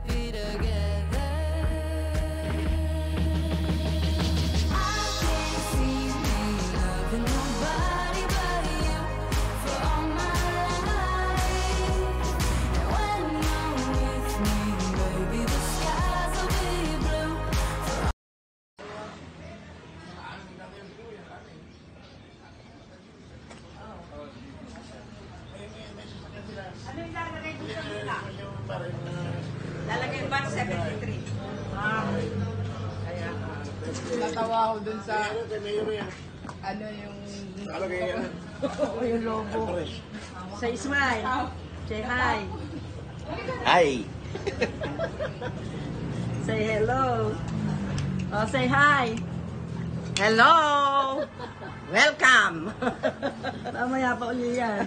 happy together. Ano yung lalagay ko sa mula? Lalagay ba 73? Kaya natawa ako dun sa ano yung yung logo. Say smile. Say hi. Hi. Say hello. Oh, say hi. Hello. Welcome. Mamaya pa ulit yan.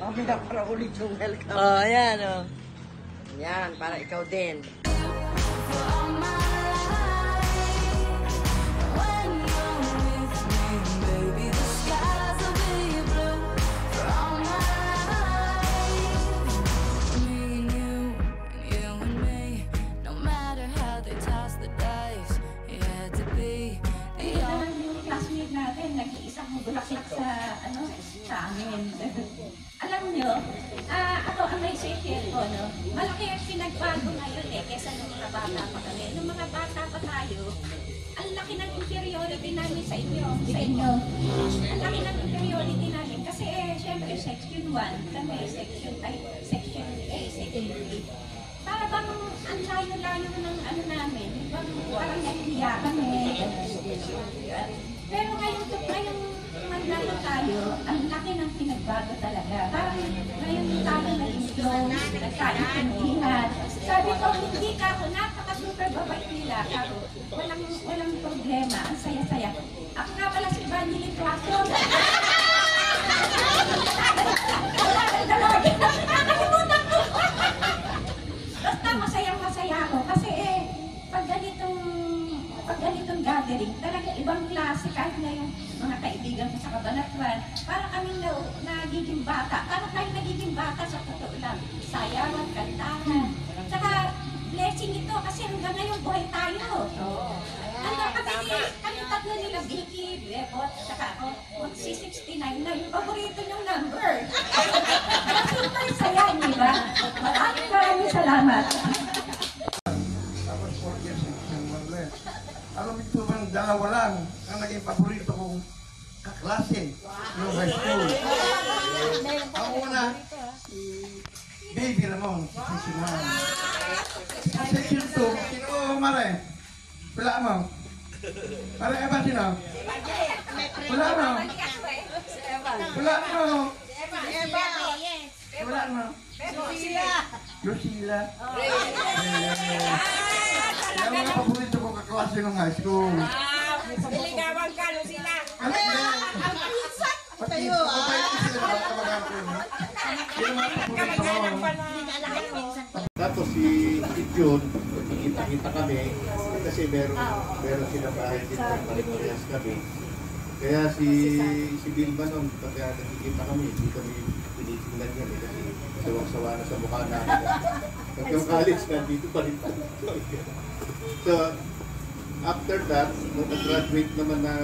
Mamaya para ulit yung welcome. Oh, ayan oh. Yan, para ikaw din. Nag-iisang bulakit sa, sa amin. Alam nyo, ako ang may share ko, no? Malaki ang pinagbago ngayon kesa nung mga bata pa kami. Nung mga bata pa tayo, ang laki ng inferiority namin sa inyo. Ang laki ng inferiority namin. Kasi syempre, section 1, kami, section A, section B. Para bang ang layo-layo ng namin, parang nahihiya kami. Pero ngayong mandalo tayo, ang laki ng pinagbago talaga. Parang ngayon tayo nag-strong, nagkaintindihan. Sabi ko, hindi ka ako, napaka-super babait nila. Ako, walang problema, ang saya-saya. Ako nga pala si Vanilin Plaso. Basta masayang-masaya ako. Kasi pag ganitong gathering, talaga ibang klase kahit na yung mga kaibigan ko sa Cabanatuan, para kaming nagiging bata. Para kayo nagiging bata sa totoo lang. Sayawan, kantahan. Tsaka blessing ito kasi hanggang ngayon buhay tayo. Kami tatlo nila, Vicky, Bebot, tsaka ako, magsi-69 na yung paborito niyong number. Super saya, di ba? Maraming salamat. Alam ito bang dalawa lang ang naging paborito kong kaklase noong high school. Ang una, si Baby Ramon, si Sinan. Section 2, sino Mare? Wala mo? Mare, ba sino? Wala mo? Wala mo? Wala mo? Lucila. Yung mga paborito kong kaklase ng high school. Siligawan ka, Lucila. Tayo, tapos si June, kita-kita kami kasi meron sila bahay dito, pare-parehas kami. Kaya si Bilba nun, pagka nakikita kami, hindi kami tinitingnan yan kasi sawang-sawa na sa mukha namin. Pagka college na, dito pa rin. So, after that, nung nag-graduate naman na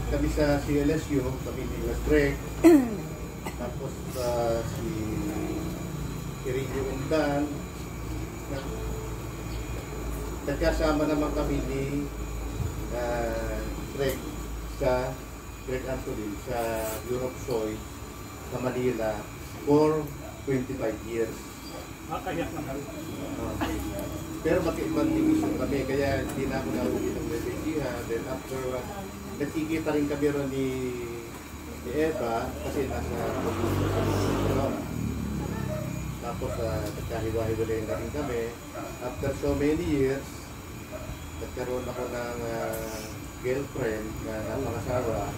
kami sa CLSU, kami ni Greg, tapos si Irinyo Undan, nagkasama naman kami ni Greg Anthony sa Europe Soy sa Manila for 25 years. Makayak na kami. Pero mag-division kami, kaya hindi na ako nauwi ng Rebejiha. Then after, nagkikita rin kami ron ni Eva, kasi nasa tapos nagkahiwa-hiwalay na rin kami. After so many years, nagkaroon ako ng girlfriend na napangasawa.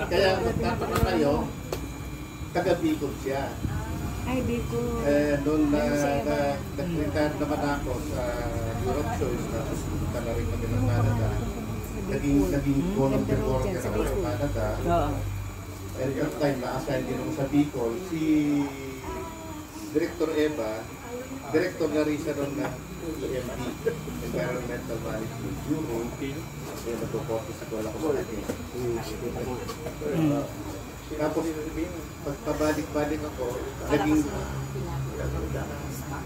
Kaya magtataka kayo, taga-Bicol siya. Ay, Bicol. Noon nag-retire naman ako sa Europe shows, tapos punta na rin kami ng Canada. Naging volunteer worker ako sa Canada. And that time, na-assign din ako sa Bicol, si Director Eva, Director na rin siya ron ng EMB, Environmental Management Bureau. Kaya nagpo-focus ko lang ako sa kanya. Tapos, pagpabalik-balik ako,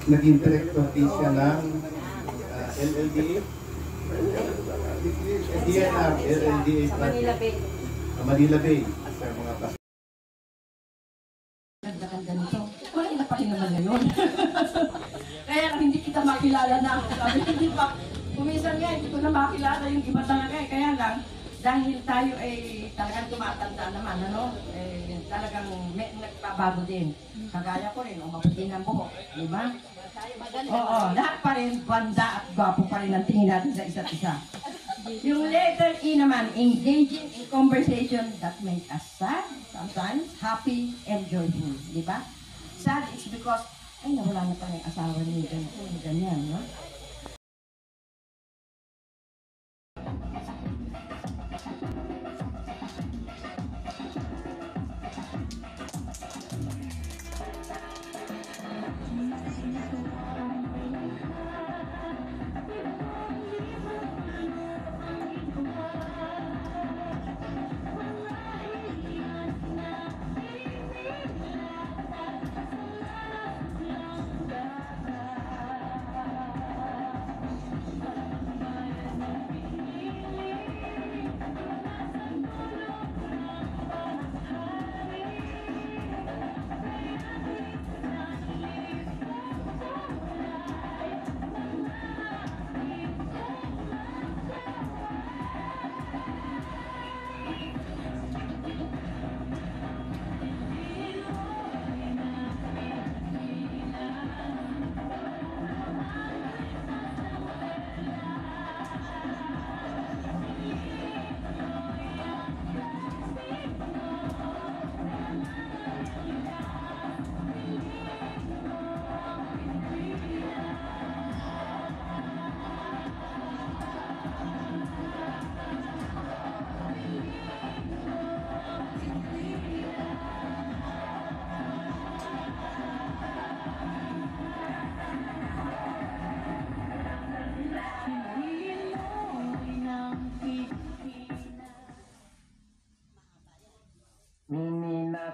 naging director din siya ng LLDA, DNR, LLDA Manila Bay. Manila Bay. Sa mga Nagdakanda nito. Wala na pa rin naman ngayon. Kaya hindi kita makilala na. Sabi, hindi pa. Kumisan nga, hindi ko na makilala yung iba talaga. Kaya lang, dahil tayo ay talagang tumatanda naman, ano? Talagang may nagpabago din. Kagaya ko rin, mabuti ng buhok. Di ba? Oo, lahat pa rin, banda at gwapo pa rin ang tingin natin sa isa't isa. Yung letter E naman, engaging in conversation that make us sad, sometimes happy and joyful. Di ba? Sad is because, ay, nawala na pa yung asawa niya, ganyan, no?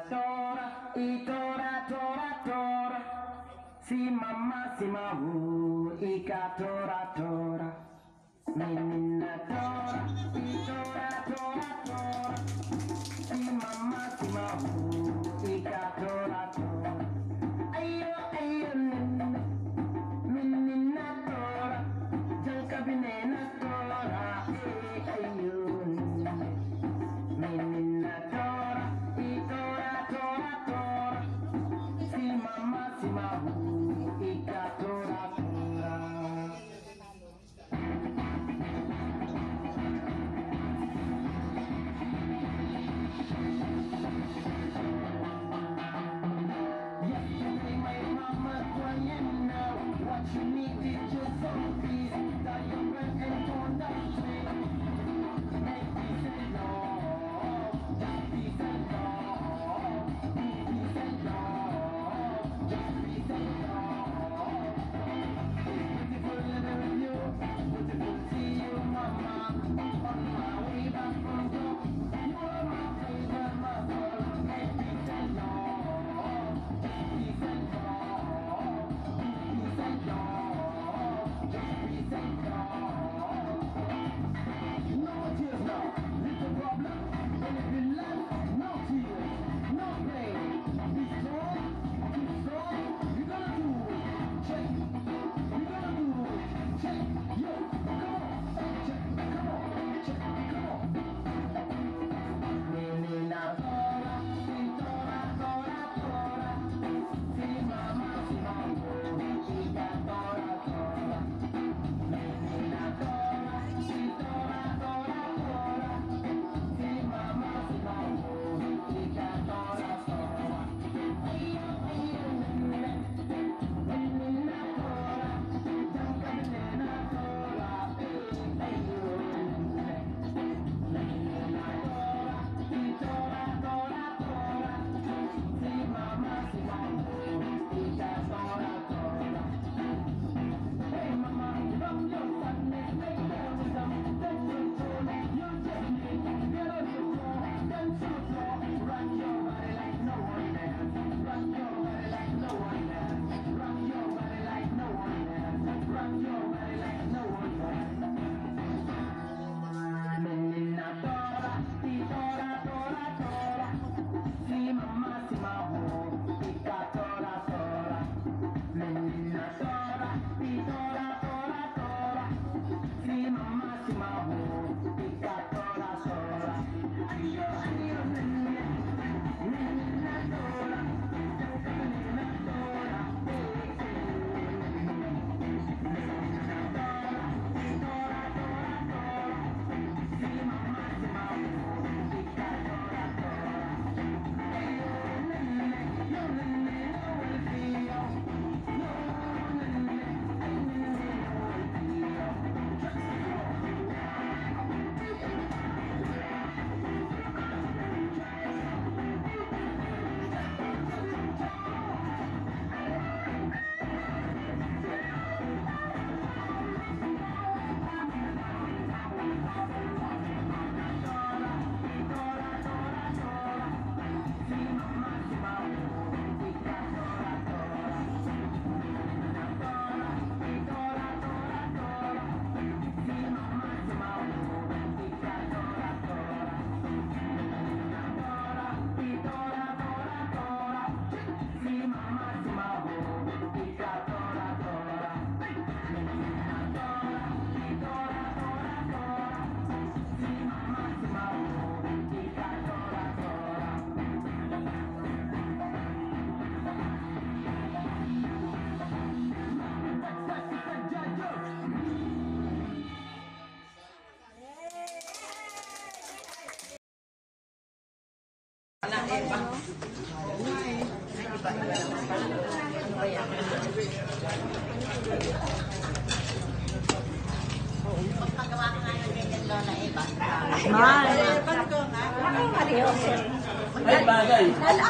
Tora, itora, tora, tora. Si mamma, si mahu, ika tora, tora. Menina tora, itora, tora, tora. Si mamma, si mahu, ika tora, tora. Ayo, ayo, menina tora. Jangka binena tora, ayo, menina tora. Itora, tora, tora. Si mama, si mahu, ika tora, tora.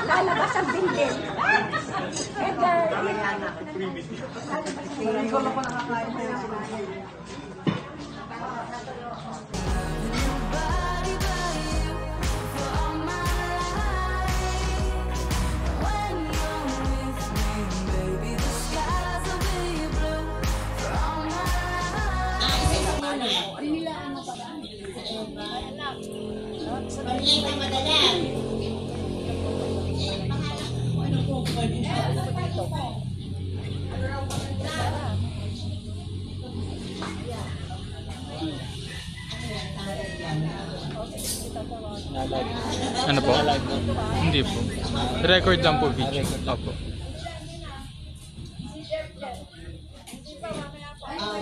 Lalabas ang bindin. Hindi ko lang po nakakain na yung sinabi. Pag-ibig madalang. Ano po? Hindi po. Record lang po video. Opo.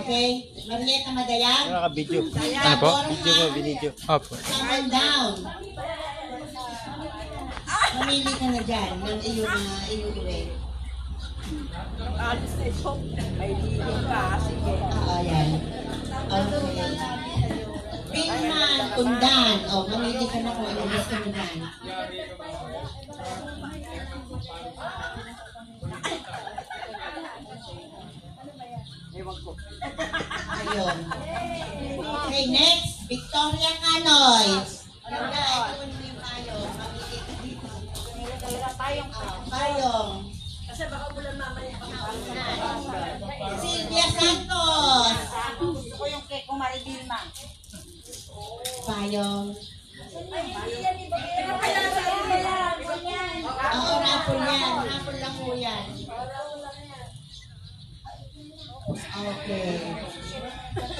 Okay. Marieta Madalang. Naka-video. Ano po? Video mo, binidyo. Opo. Calm down. Mamili ka na dyan ng iyong way. Alis na ito. May lilim ka. Sige. Oo, yan. Okay. Pinman, Undan. O, mamili ka na kung ano gusto mo dyan. Ayun. Okay, next. Victoria Canoy. Ano na, ito mo yung payong. Mamili ka dito. Payong. Kasi baka bulan mamaya pa Silvia Santos. Gusto ko yung cake ko Maridilma. Payong. Oo, rapol yan. Rapol lang po yan. Okay.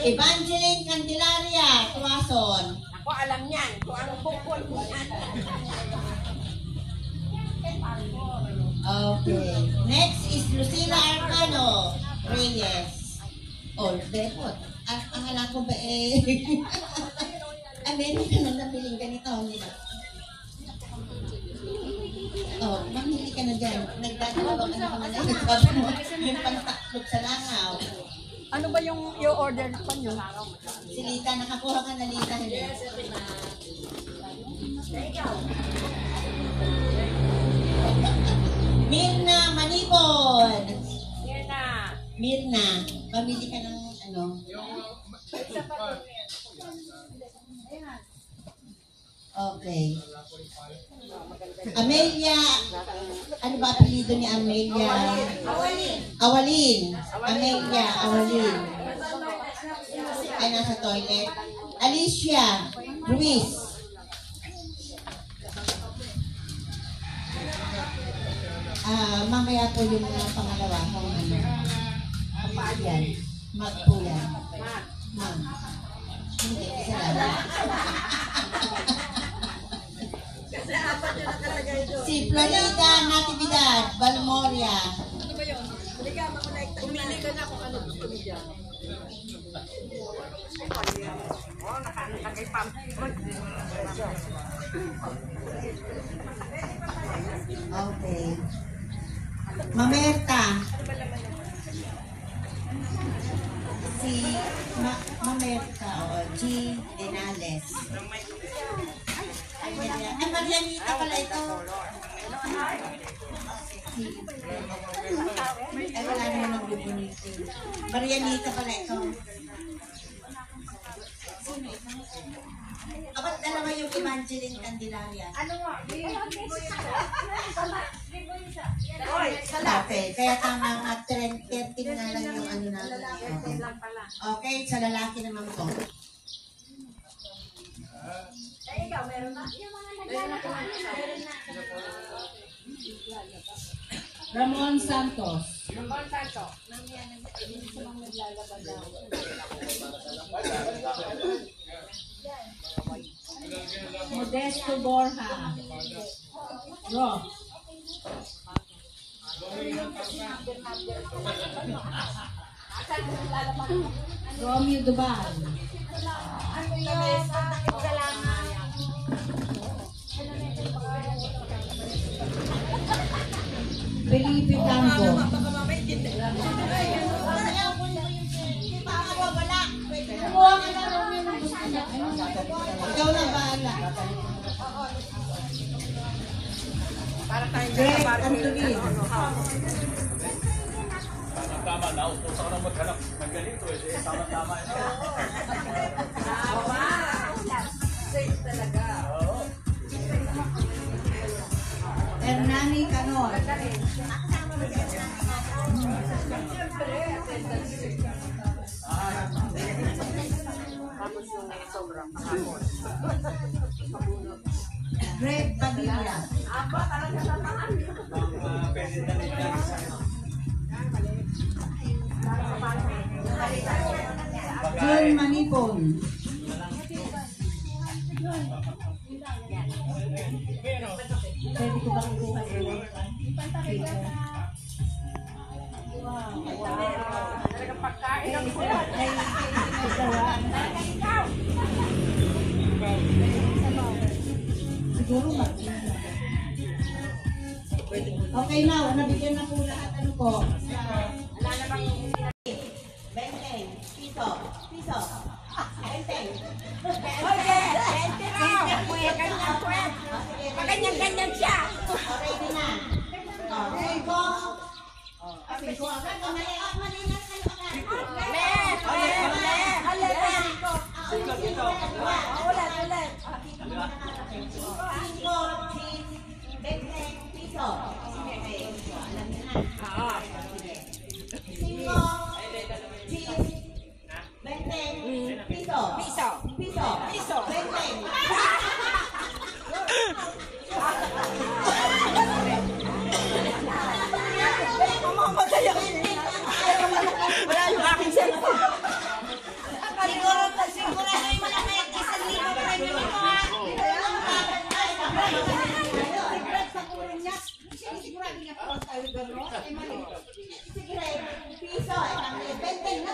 Evangeline Candelaria, Tuason. Ako alam yan. Kung ano bukol mo yan. Okay. Next is Lucila Arcano Reyes. Oh, depot. Akala ko ba eh. Meron ka na nabiling ganito. Oh, mamili ka na dyan. Nagdadalawang ano ka na lang. Nagsabi mo, yung pantaklog sa langaw. Ano ba yung i-order pa nyo? Si Lita, nakakuha ka na Lita. Hindi. Mirna Manipon. Mirna. Pamili ka ng ano? Okay. Amelia. Ano ba apelido ni Amelia? Awalin. Amelia Awalin. Ay, nasa toilet. Alicia Ruiz. Mamaya po yung pangalawa kung ano. Yan. Mag po yan. Mag. Hindi, isa lang. Si Florida Natividad Balmoria. Ano ba yun? Pumili ka na kung ano gusto mo dyan. Nakalagay pa. Okay. Mamerta. Si Mamerta o G. Denales. Ay, Marianita pala ito. Ay, wala naman ang bubunitin. Marianita pala ito. Sino ito? Apat dalawa yung Evangeline Candelaria. Ano nga? Okay, kaya tama nga 13 na lang yung ano natin. Okay, sa lalaki naman po. Ramon Santos. Modesto Borja. Rob. Romeo Duval. Felipe Campo. Kumuha ka na rin yung gusto niya. Ikaw na bahala. Greg Anthony. Tama na, utos ako na maghanap ng ganito eh. Tama-tama ito. Safe talaga. Hernani Canor. Greg Padilla. John Manipon. Pwede ko ba kukuha ulit? Talagang pagkain ang kulat. Siguro okay na, nabigyan na po lahat. Ano po? Wala na bang Benteng, piso, piso. Benteng. Oye, gente raw. Ganyan siya. Ready na. Okay po. Okay po. Mali na kayo. Wala yung aking cellphone. Siguro na yung malaki. 1,000 premium ito ha. Sigurado niya po tayo gano'n. Ay mali. Sige, piso. Benteng na.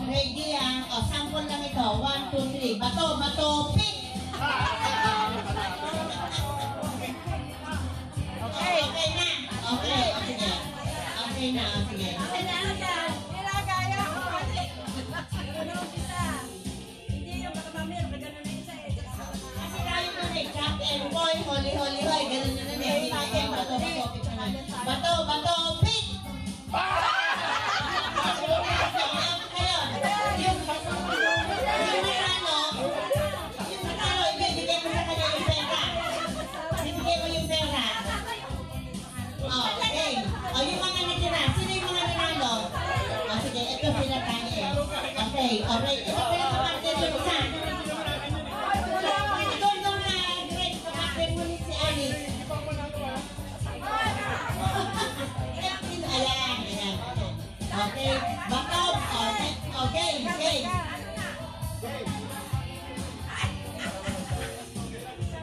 Ready ah. O, sample lang ito. 1, 2, 3. Bato, bato, pick! Okay, okay na. Okay, sige. Okay na, sige. Okay na, okay. Nilagaya ko. Ganun kita. Hindi yung baka mamaya, ganun na isa eh. Kasi tayo na eh, Captain Boy, Holy, Holy, Holy, ganun na na eh. Bato, bato, pick na. Bato, bato, pick! Okay, ito pinakain. Okay, ito pinakain.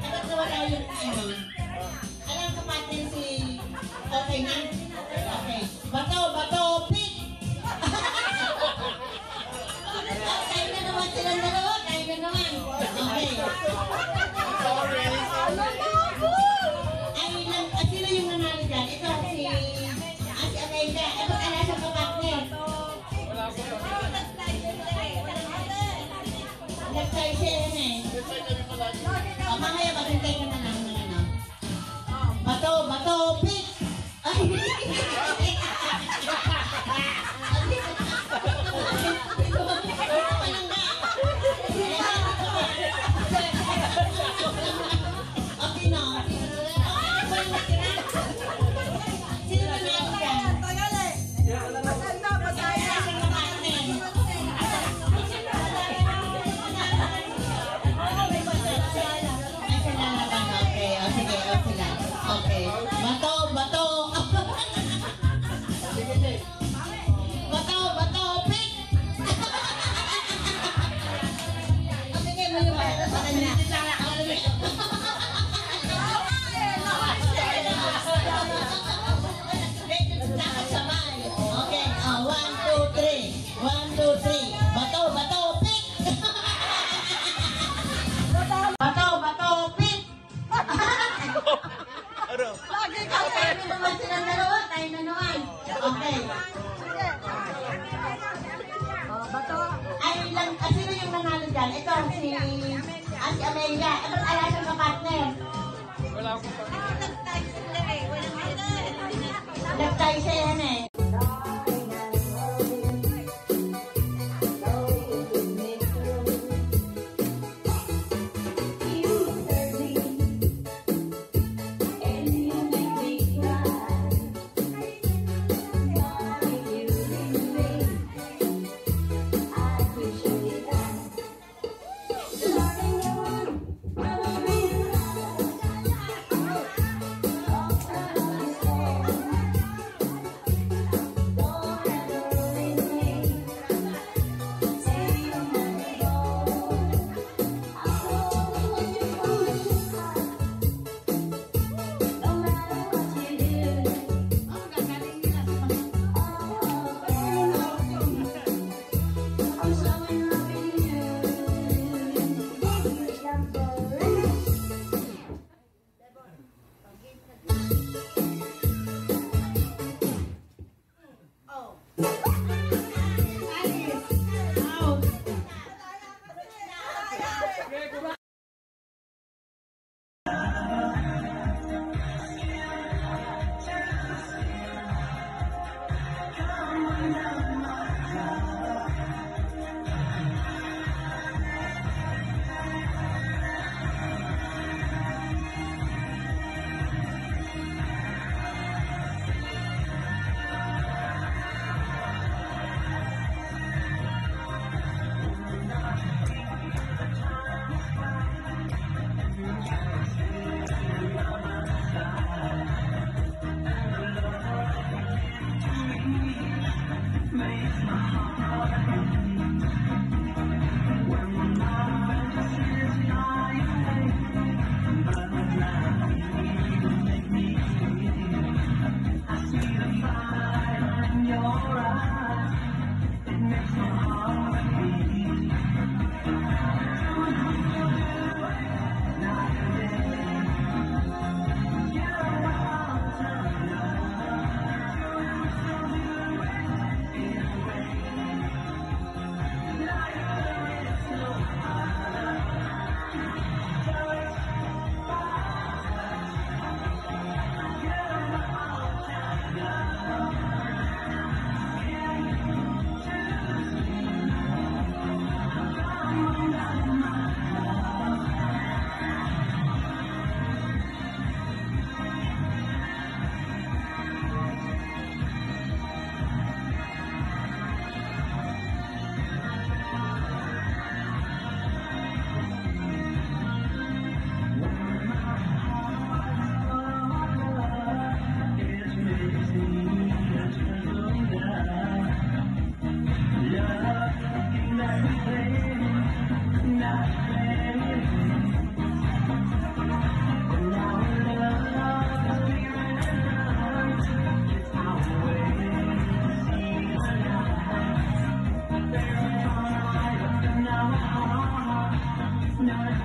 Dapat nawala yung ano. Alam ka partner si... Okay na? Okay. Bato, pick! Kain na naman silang dalawa. Kain na naman. Okay. Ay, sino yung nanalo dyan? Ito, si Amanda. Ito, alasang ka partner. Nag-try siya yan eh. O, mamaya maghintay ka na lang ng ano. Bato, pick! Ay! Okay na. Sino na yan dyan? Okay. Bato. Bato, pick! Sige, may lumaya sa kanya. Nakasabay. Okay, 1, 2, 3. Bato, pick! Bato, pick! Lagi ka tayo naman silang dalawa, tayo na naman. Okay. Ay, sino yung nanalo dyan? Ito, si Amelia. Ito, alasang ka partner. Wala akong Nag-tie siya yan eh. Thank you.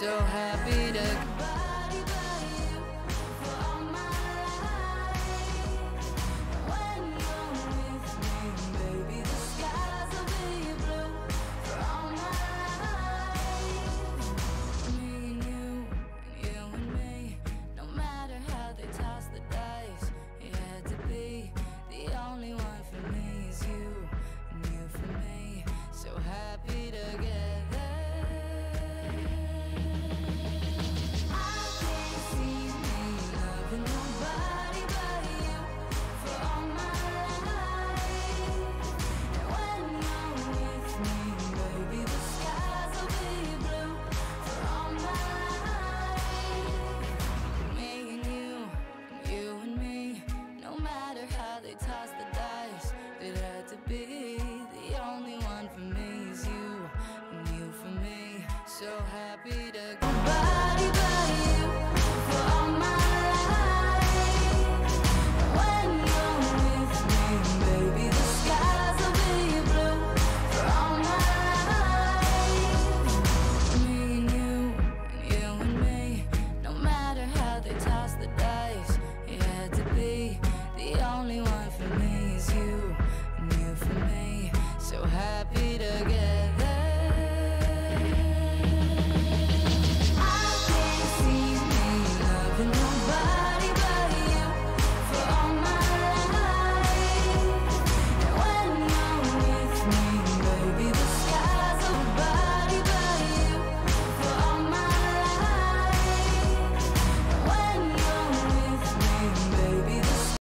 So happy to body by you for all my life. When you're with me, baby, the skies will be blue for all my life. Me and you and me, no matter how they toss the dice, you had to be the only one for me is you, and you for me. So happy together. Toss the dice, it had to be the only one for me is you, and you for me. So happy